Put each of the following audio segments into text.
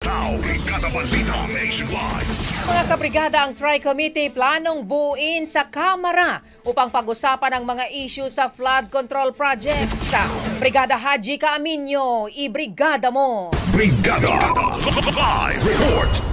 Brigada Balita Nationwide. Mga kabrigada, ang Tri-Committee planong buuin sa Kamara upang pag-usapan ang mga issue sa flood control projects. Brigada Haji Caaminio, ibrigada mo! Brigada Live Report.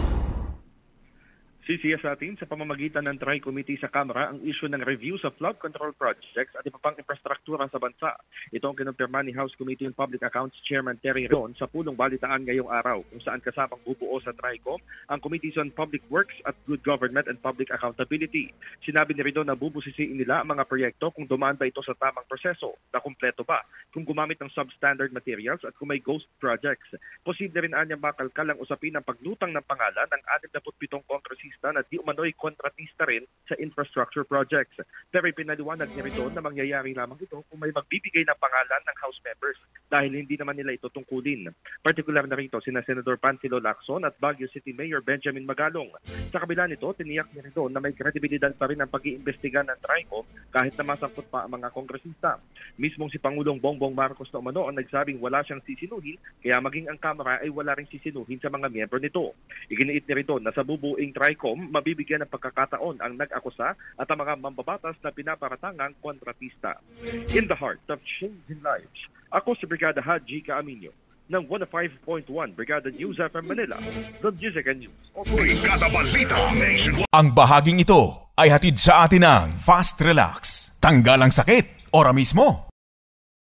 Sisiya sa atin sa pamamagitan ng Tri-Committee sa Kamara ang issue ng review sa flood control projects at iba pang infrastruktura sa bansa. Ito ang kinumpirma ni House Committee on Public Accounts Chairman Terry Ron sa pulong balitaan ngayong araw kung saan kasamang bubuo sa TRICOM ang Committees on Public Works at Good Government and Public Accountability. Sinabi ni Ron na bubusisiin nila ang mga proyekto kung dumaan ba ito sa tamang proseso, na kumpleto ba, kung gumamit ng substandard materials at kung may ghost projects. Posible rin anya makalkal ang usapin ng paglutang ng pangalan ng 67 kongresista na di umano'y kontratista rin sa infrastructure projects. Pero pinaliwanag niya rito na mangyayari lamang ito kung may magbibigay ng pangalan ng House members dahil hindi naman nila ito tungkulin. Partikular na rito sina Senador Panfilo Lacson at Baguio City Mayor Benjamin Magalong. Sa kabila nito, tiniyak niya rito na may kredibilidad pa rin ang pag-iimbestiga ng TRICOM kahit na masangkot pa ang mga kongresista. Mismong si Pangulong Bongbong Marcos na umano ang nagsabing wala siyang sisinuhin, kaya maging ang Kamara ay wala ring sisinuhin sa mga miyembro nito. Iginiit niya rito na sa bubuing TRICOM, mabibigyan ng pagkakataon ang nag-akusa at ang mga mambabatas na pinaparatangang kontratista. In the heart of changing lives, ako si Brigada Haji Caaminio ng 105.1 Brigada News FM Manila, the Music and News. Brigada Balita Nationwide. Ang bahaging ito ay hatid sa atin ng Fast Relax. Tanggal ang sakit, ora mismo.